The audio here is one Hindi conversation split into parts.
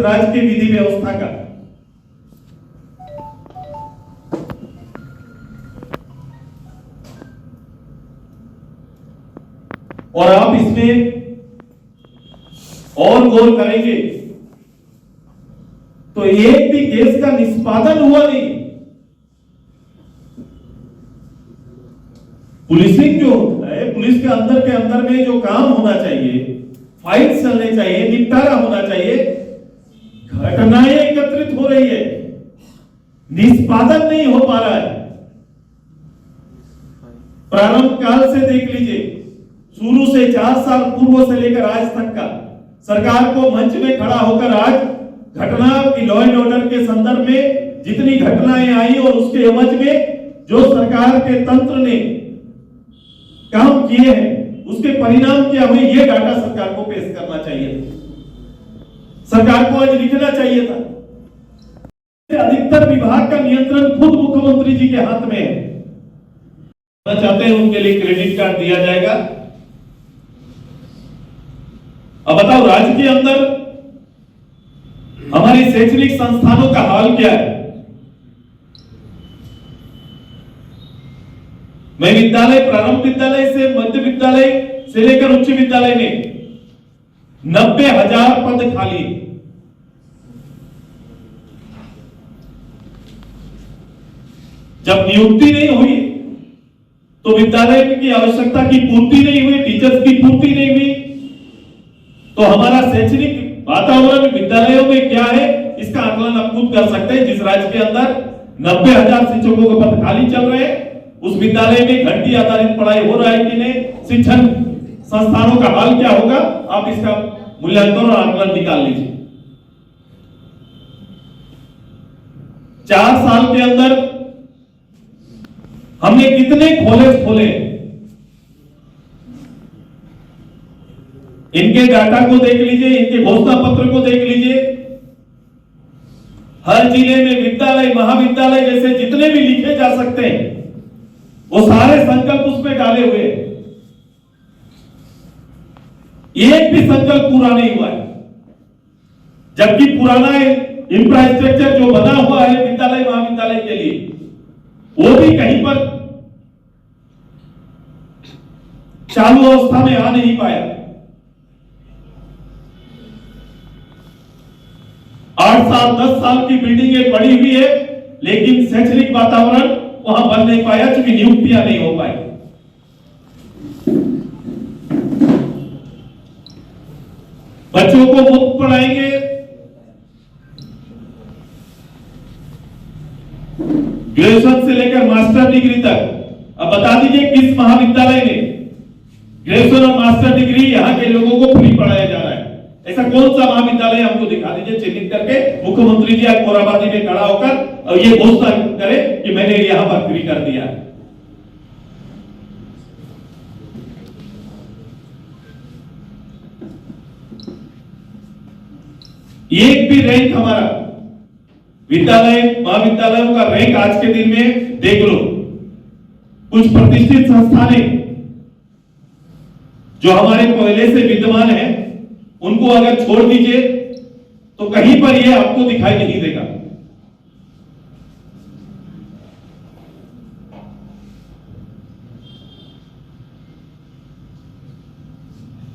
राज्य की विधि व्यवस्था का। और आप इसमें और गौर करेंगे तो एक भी केस का निष्पादन हुआ नहीं। पुलिसिंग जो होता है, पुलिस के अंदर में जो काम होना चाहिए, फाइल चलने चाहिए, निपटारा होना चाहिए, घटनाएं एकत्रित हो रही है, निष्पादन नहीं हो पा रहा है। प्रारंभ काल से देख लीजिए, शुरू से 4 साल पूर्व से लेकर आज तक का सरकार को मंच में खड़ा होकर आज घटना की लॉ एंड ऑर्डर के संदर्भ में जितनी घटनाएं आई और उसके एवज में जो सरकार के तंत्र ने काम किए हैं, उसके परिणाम क्या हुए, यह डाटा सरकार को पेश करना चाहिए। सरकार को आज लिखना चाहिए था। अधिकतर विभाग का नियंत्रण खुद मुख्यमंत्री जी के हाथ में है। चाहते हैं उनके लिए क्रेडिट कार्ड दिया जाएगा। अब बताओ, राज्य के अंदर हमारी शैक्षणिक संस्थानों का हाल क्या है? मैं विद्यालय, प्रारंभ विद्यालय से मध्य विद्यालय से लेकर उच्च विद्यालय में 90,000 पद खाली। जब नियुक्ति नहीं हुई तो विद्यालय की आवश्यकता की पूर्ति नहीं हुई, टीचर्स की पूर्ति नहीं हुई, तो हमारा शैक्षणिक वातावरण विद्यालयों में क्या है, इसका आकलन आप खुद कर सकते हैं। जिस राज्य के अंदर 90,000 शिक्षकों के पद खाली चल रहे हैं, उस विद्यालय में घंटी आधारित पढ़ाई हो रहा है कि नहीं, शिक्षण संस्थानों का हाल क्या होगा, आप इसका मूल्यांकन और आकलन निकाल लीजिए। 4 साल के अंदर हमने कितने कॉलेज खोले, इनके डाटा को देख लीजिए, इनके घोषणा पत्र को देख लीजिए। हर जिले में विद्यालय, महाविद्यालय जैसे जितने भी लिखे जा सकते हैं, वो सारे संकल्प उसमें डाले हुए हैं। एक भी संकल्प पूरा नहीं हुआ है, जबकि पुराना इंफ्रास्ट्रक्चर जो बना हुआ है विद्यालय महाविद्यालय के लिए, वो भी कहीं पर चालू अवस्था में आ नहीं पाया। 8 साल 10 साल की बिल्डिंगें पड़ी हुई है, लेकिन शैक्षणिक वातावरण वहां बन नहीं पाया, क्योंकि नियुक्तियां नहीं हो पाई। बच्चों को मुफ्त पढ़ाएंगे, ग्रेजुएशन से लेकर मास्टर डिग्री तक। अब बता दीजिए किस महाविद्यालय में ग्रेजुएशन और मास्टर डिग्री यहां के लोगों को फ्री पढ़ाया जा रहा है? ऐसा कौन सा महाविद्यालय हमको दिखा दीजिए चिन्हित करके। मुख्यमंत्री जी आज मोराबादी में खड़ा होकर और ये घोषणा करे कि मैंने यहां पर फ्री कर दिया। एक भी रैंक हमारा विद्यालय महाविद्यालयों का रैंक आज के दिन में देख लो। कुछ प्रतिष्ठित संस्थानें जो हमारे पहले से विद्यमान हैं, उनको अगर छोड़ दीजिए तो कहीं पर यह आपको दिखाई नहीं देगा।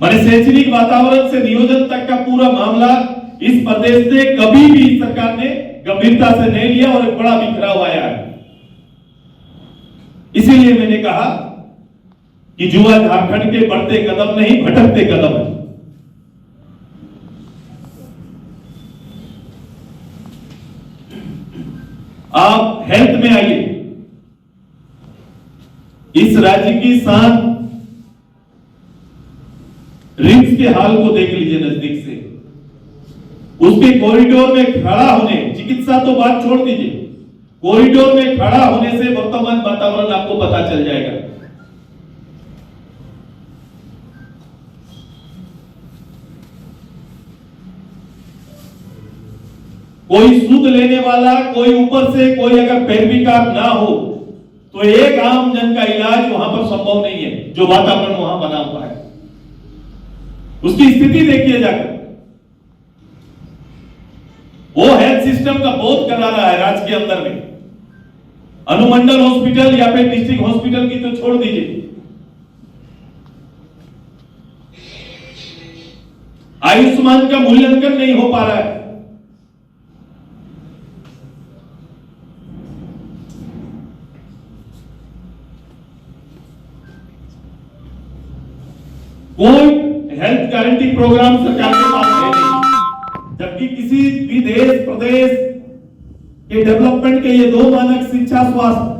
माने शैक्षणिक वातावरण से नियोजन तक का पूरा मामला इस प्रदेश से कभी भी सरकार ने गंभीरता से नहीं लिया और एक बड़ा बिखराव आया है। इसीलिए मैंने कहा कि युवा झारखंड के बढ़ते कदम नहीं, भटकते कदम है। आप हेल्थ में आइए, इस राज्य की शान रिम्स के हाल को देख लीजिए नजदीक से। उसके कॉरिडोर में खड़ा होने, चिकित्सा तो बात छोड़ दीजिए, कॉरिडोर में खड़ा होने से वर्तमान वातावरण आपको पता चल जाएगा। कोई सूद लेने वाला, कोई ऊपर से कोई अगर पैरवीकार ना हो तो एक आम जन का इलाज वहां पर संभव नहीं है। जो वातावरण वहां बना हुआ है, उसकी स्थिति देखिए जाकर। वो हेल्थ सिस्टम का बोध करा रहा है राज्य के अंदर में। अनुमंडल हॉस्पिटल या फिर डिस्ट्रिक्ट हॉस्पिटल की तो छोड़ दीजिए, आयुष्मान का मूल्यांकन नहीं हो पा रहा है। कोई हेल्थ गारंटी प्रोग्राम सरकार के पास है नहीं, जबकि किसी भी देश प्रदेश के डेवलपमेंट के ये दो मानक शिक्षा स्वास्थ्य,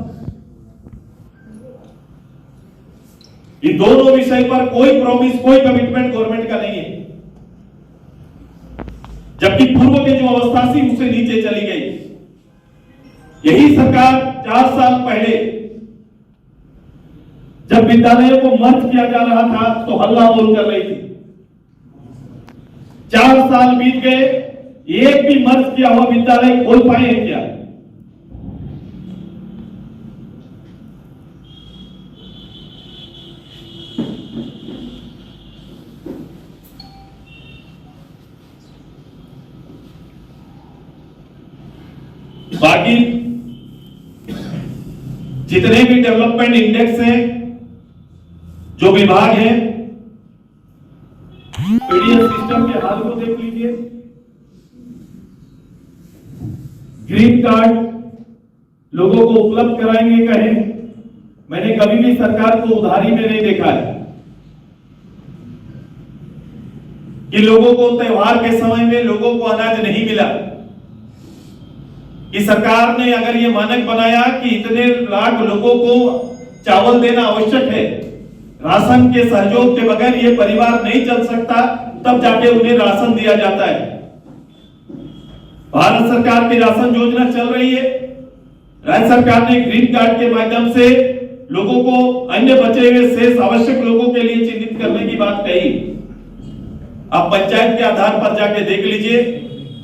इन दोनों विषय पर कोई प्रॉमिस कोई कमिटमेंट गवर्नमेंट का नहीं है, जबकि पूर्व की जो अवस्था थी उससे नीचे चली गई। यही सरकार 4 साल पहले जब विद्यालयों को मर्ज किया जा रहा था तो हल्ला बोल कर रही थी। 4 साल बीत गए, एक भी मर्ज किया हुआ विद्यालय खोल पाए हैं क्या? बाकी जितने भी डेवलपमेंट इंडेक्स हैं, जो विभाग है, पीडीएस सिस्टम के हाल को देख लीजिए। ग्रीन कार्ड लोगों को उपलब्ध कराएंगे कहें, मैंने कभी भी सरकार को उधारी में नहीं देखा है कि लोगों को त्योहार के समय में लोगों को अनाज नहीं मिला, कि सरकार ने अगर ये मानक बनाया कि इतने लाख लोगों को चावल देना आवश्यक है, राशन के सहयोग के बगैर ये परिवार नहीं चल सकता, तब जाके उन्हें राशन दिया जाता है। भारत सरकार की राशन योजना चल रही है, राज्य सरकार ने ग्रीन कार्ड के माध्यम से लोगों को अन्य बचे हुए शेष आवश्यक लोगों के लिए चिन्हित करने की बात कही। आप पंचायत के आधार पर जाके देख लीजिए,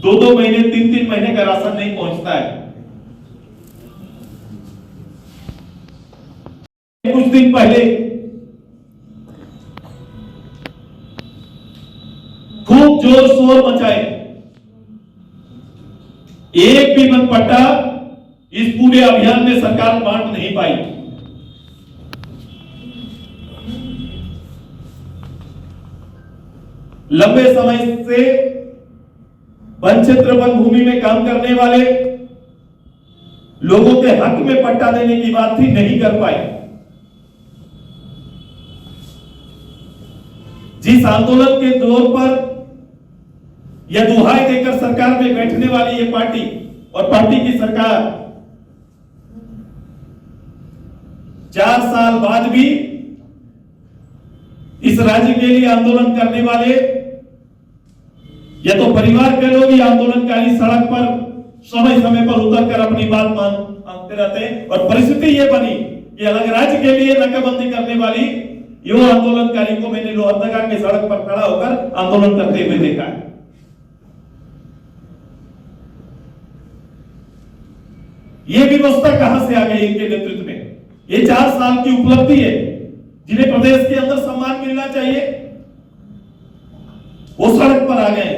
2-2 महीने 3-3 महीने का राशन नहीं पहुंचता है। कुछ दिन पहले खूब जोर शोर मचाए, एक भी मनपट्टा इस पूरे अभियान में सरकार बांट नहीं पाई। लंबे समय से वन क्षेत्र वन भूमि में काम करने वाले लोगों के हक में पट्टा देने की बात थी, नहीं कर पाए। जिस आंदोलन के दौर पर यह दुहाई देकर सरकार में बैठने वाली ये पार्टी और पार्टी की सरकार 4 साल बाद भी इस राज्य के लिए आंदोलन करने वाले या तो परिवार के लोग या आंदोलनकारी सड़क पर समय समय पर उतरकर अपनी बात मानते रहते हैं, और परिस्थिति ये बनी कि अलग राज्य के लिए नाकाबंदी करने वाली युवा आंदोलनकारी को मैंने लोहरदगा के सड़क पर खड़ा होकर आंदोलन करते हुए देखा है। ये व्यवस्था कहां से आ गई इनके नेतृत्व में? ये 4 साल की उपलब्धि है, जिन्हें प्रदेश के अंदर सम्मान मिलना चाहिए, वो सड़क पर आ गए।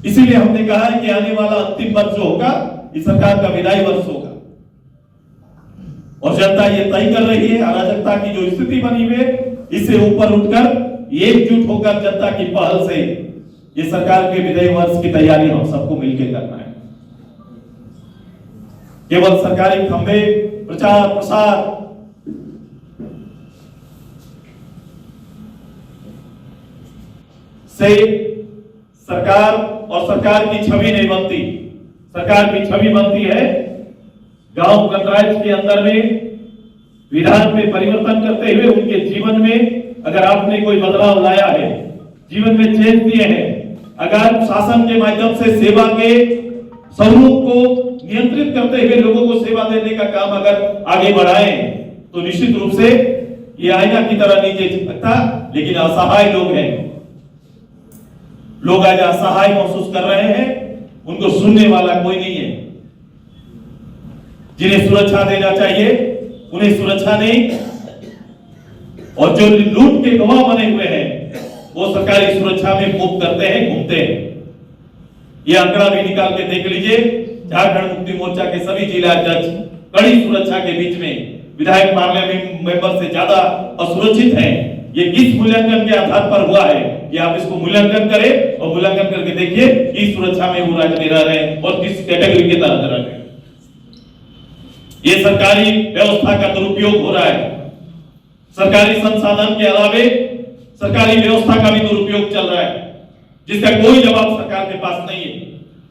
इसीलिए हमने कहा है कि आने वाला अंतिम वर्ष जो होगा, इस सरकार का विदाई वर्ष होगा, और जनता ये तय कर रही है। अराजकता की जो स्थिति बनी हुई है, इससे ऊपर उठकर एकजुट होकर जनता की पहल से ये सरकार के विदाई वर्ष की तैयारी हम सबको मिलकर करना है। केवल सरकारी खंभे, प्रचार प्रसार से सरकार और सरकार की छवि नहीं बनती। सरकार की छवि बनती है गांव गणराज्य के अंदर में विधान में परिवर्तन करते हुए उनके जीवन में अगर आपने कोई बदलाव लाया है, जीवन में चेंज दिए हैं, अगर शासन के माध्यम से सेवा के स्वरूप को नियंत्रित करते हुए लोगों को सेवा देने का काम अगर आगे बढ़ाए, तो निश्चित रूप से ये आईना की तरह नीचे चिपकता। लेकिन असहाय लोग हैं, लोग आज असहाय महसूस कर रहे हैं, उनको सुनने वाला कोई नहीं है। जिन्हें सुरक्षा देना चाहिए उन्हें सुरक्षा नहीं, और जो लूट के गवाह बने हुए हैं वो सरकारी सुरक्षा में खूब करते हैं, घूमते हैं। ये आंकड़ा भी निकाल के देख लीजिए। झारखंड मुक्ति मोर्चा के सभी जिला जज कड़ी सुरक्षा के बीच में विधायक पार्लियामेंट मेंबर से ज्यादा असुरक्षित हैं। ये किस मूल्यांकन के आधार पर हुआ है, ये आप इसको मूल्यांकन करें और मूल्यांकन करके देखिए किस सुरक्षा में वो राज्य में रह रहे हैं और किस कैटेगरी के तहत रह रहे हैं। ये सरकारी व्यवस्था का दुरुपयोग हो रहा है। सरकारी संसाधन के अलावे सरकारी व्यवस्था का भी दुरुपयोग चल रहा है, जिसका कोई जवाब सरकार के पास नहीं है,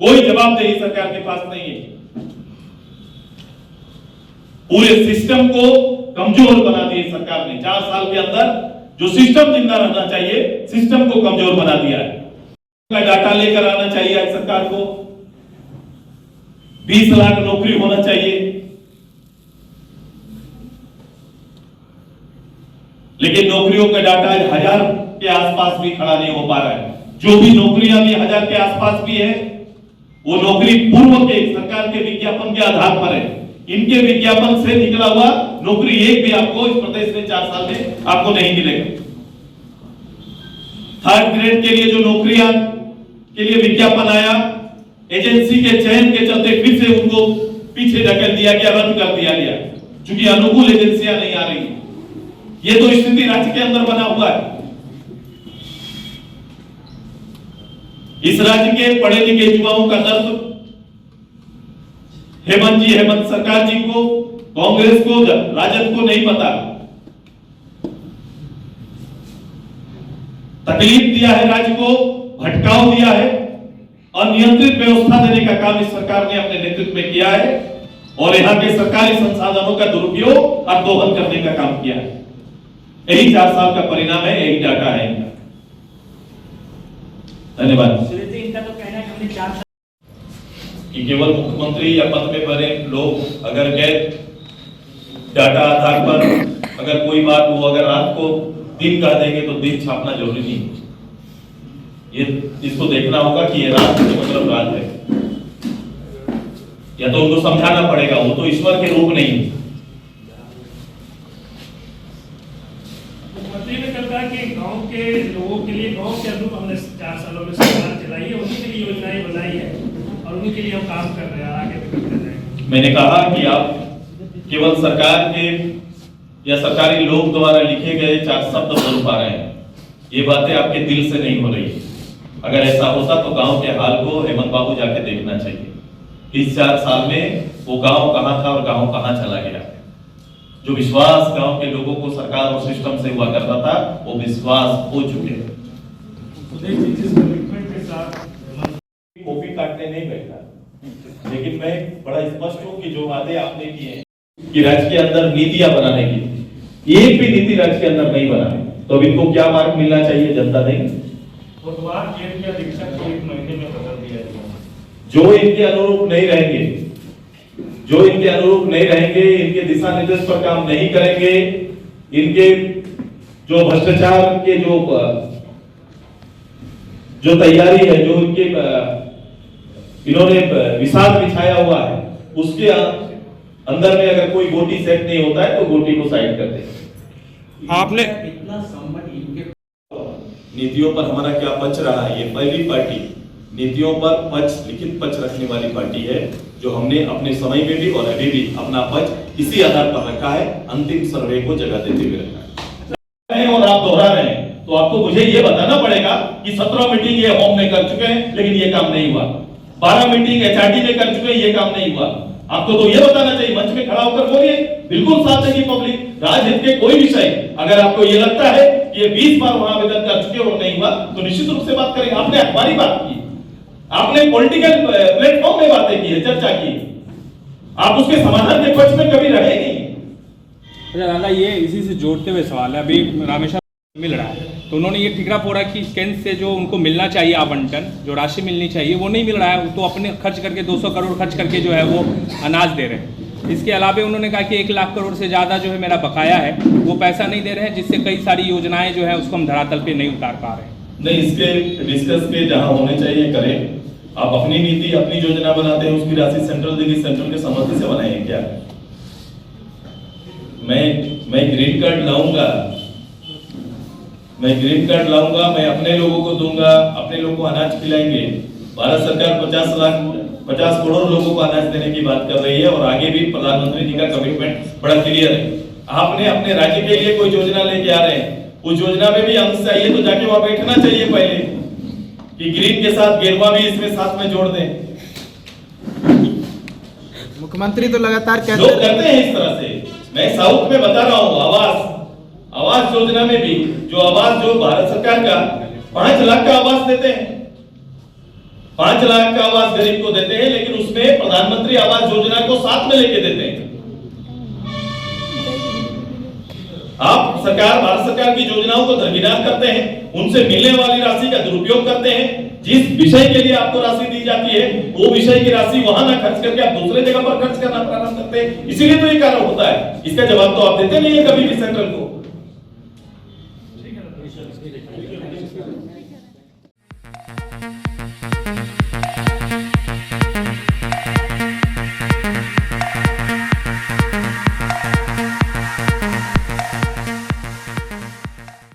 कोई जवाबदेही सरकार के पास नहीं है। पूरे सिस्टम को कमजोर बना दिया सरकार ने। 4 साल के अंदर जो सिस्टम जिंदा रहना चाहिए, सिस्टम को कमजोर बना दिया है। का डाटा लेकर आना चाहिए सरकार को। 20 लाख नौकरी होना चाहिए, लेकिन नौकरियों का डाटा 1000 के आसपास भी खड़ा नहीं हो पा रहा है। जो भी नौकरियां भी 1000 के आसपास भी है, वो नौकरी पूर्व के सरकार के विज्ञापन के आधार पर है। इनके विज्ञापन से निकला हुआ नौकरी एक भी आपको इस प्रदेश में 4 साल में आपको नहीं मिलेगा। 3rd ग्रेड के लिए जो नौकरियां के लिए विज्ञापन आया, एजेंसी के चयन के चलते फिर से उनको पीछे धकेल दिया गया, रद्द कर दिया गया, क्योंकि अनुकूल एजेंसियां नहीं आ रही। ये तो स्थिति राज्य के अंदर बना हुआ है। इस राज्य के पढ़े लिखे युवाओं का दर्द हेमंत सरकार जी को, कांग्रेस को, राजद को नहीं पता। तकलीफ दिया है राज्य को, भटकाव दिया है, अनियंत्रित व्यवस्था देने का काम इस सरकार ने अपने नेतृत्व में किया है और यहाँ के सरकारी संसाधनों का दुरुपयोग और दोहन करने का काम किया है। यही 4 साल का परिणाम है, यही डाटा है इनका। धन्यवाद। इनका तो कहना है कि हमने 4 कि केवल मुख्यमंत्री या पद में बने लोग अगर गए डाटा आधार पर, अगर कोई बात वो अगर रात को दिन कह देंगे तो दिन छापना जरूरी नहीं। ये इसको देखना होगा कि ये रात मतलब रात है, या तो उनको समझाना पड़ेगा, वो तो ईश्वर के रूप नहीं। मुख्यमंत्री ने कहा कि गांव के लोगों के लिए, गांव के अनुरूप हमने 4 सालों में सरकार चलाई है, उन्हीं के लिए योजनाएं बनाई है और उन्हीं के लिए हम काम कर रहे हैं, आगे भी करते रहेंगे। मैंने कहा कि आप केवल सरकार के या सरकारी लोग द्वारा लिखे गए 4 शब्द बोल पा रहे हैं, ये बातें आपके दिल से नहीं हो रही। अगर ऐसा होता तो गांव के हाल को हेमंत बाबू जाके देखना चाहिए। इस 4 साल में वो गांव कहां था और गांव कहां चला गया। जो विश्वास गांव के लोगों को सरकार और सिस्टम से हुआ करता था, वो विश्वास हो चुके हैं। कॉपी काटने नहीं बैठा, लेकिन मैं बड़ा स्पष्ट हूं कि जो वादे आपने किए हैं कि राज्य के अंदर नीतियां बनाने की, एक भी नीति राज्य के अंदर नहीं बना, तो अब इनको क्या मार्क मिलना चाहिए जनता देंगे। अधीक्षक को 1 महीने में बदल दिया जाएगा। जो इनके अनुरूप नहीं रहेंगे, जो इनके अनुरूप नहीं रहेंगे, इनके दिशा निर्देश पर काम नहीं करेंगे, इनके जो भ्रष्टाचार के जो तैयारी है, जो इनके इन्होंने विषाद बिछाया हुआ है, उसके अंदर में अगर कोई गोटी सेट नहीं होता है तो गोटी को साइड कर दे। आपने इतना संबंध इनके नीतियों पर हमारा क्या पक्ष रहा है, ये पहली पार्टी नीतियों पर पक्ष, लिखित पक्ष रखने वाली पार्टी है, जो हमने अपने समय में भी और अभी भी अपना पक्ष इसी आधार पर रखा है, अंतिम सर्वे को जगह देते हुए रखा है। और आप दोहरा रहे हैं तो आपको मुझे ये बताना पड़ेगा कि 17 मीटिंग ये होम में कर चुके हैं, लेकिन ये काम नहीं हुआ। 12 मीटिंग एचआरडी में कर चुके हैं, ये काम नहीं हुआ। आपको तो ये बताना चाहिए, मंच में खड़ा होकर बोलिए, बिल्कुल साथ देगी पब्लिक। राजहित के कोई विषय अगर आपको ये लगता है कि ये 20 बार वहां आवेदन कर चुके और नहीं हुआ, तो निश्चित रूप से बात करेंगे। आपने अखबारी बात की, आपने पॉलिटिकल प्लेटफॉर्म में बातें की है, चर्चा की, आप उसके समाधान के पक्ष में कभी रहे नहीं। अच्छा दादा, ये इसी से जोड़ते हुए सवाल है, अभी रामेश्वर मिल रहा है तो उन्होंने ये ठिकरा फोड़ा कि केंद्र से जो उनको मिलना चाहिए आवंटन, जो राशि मिलनी चाहिए वो नहीं मिल रहा है, तो अपने खर्च करके 200 करोड़ खर्च करके जो है वो अनाज दे रहे हैं। इसके अलावा उन्होंने कहा कि 1 लाख करोड़ से ज़्यादा जो है मेरा बकाया है, वो पैसा नहीं दे रहे हैं, जिससे कई सारी योजनाएं जो है उसको हम धरातल पे नहीं उतार पा रहे हैं। नहीं, इसके डिस्कस के जहां होने चाहिए करें। आप अपनी नीति, अपनी योजना बनाते हैं, उसकी राशि सेंट्रल देगी, सेंट्रल के सम्मति से बनाएंगे क्या? मैं ग्रीन कार्ड लाऊंगा, मैं अपने लोगों को दूंगा, अपने लोगों को अनाज खिलाएंगे, भारत सरकार 50 करोड़ लोगों को अनाज देने की बात कर रही है और आगे भी प्रधानमंत्री जी का कमिटमेंट बड़ा क्लियर है। आपने अपने राज्य के लिए कोई योजना लेके आ रहे हैं, उस योजना में भी अंश चाहिए तो जाके वहां बैठना चाहिए पहले कि ग्रीन के साथ गेरुआ भी इसमें साथ में जोड़ दें। मुख्यमंत्री तो लगातार कहते लोग करते हैं इस तरह से। मैं साउथ में बता रहा हूँ, आवास योजना में भी जो भारत सरकार का 5 लाख का आवास देते हैं, 5 लाख का आवास गरीब को देते हैं, लेकिन उसमें प्रधानमंत्री आवास योजना को साथ में लेके देते हैं। आप भारत सरकार की योजनाओं को दरकिनार करते हैं, उनसे मिलने वाली राशि का दुरुपयोग करते हैं। जिस विषय के लिए आपको राशि दी जाती है वो विषय की राशि वहां ना खर्च करके आप दूसरे जगह पर खर्च करना प्रारंभ करते हैं, इसीलिए तो ये कारण होता है। इसका जवाब तो आप देते नहीं है कभी भी सेंट्रल को।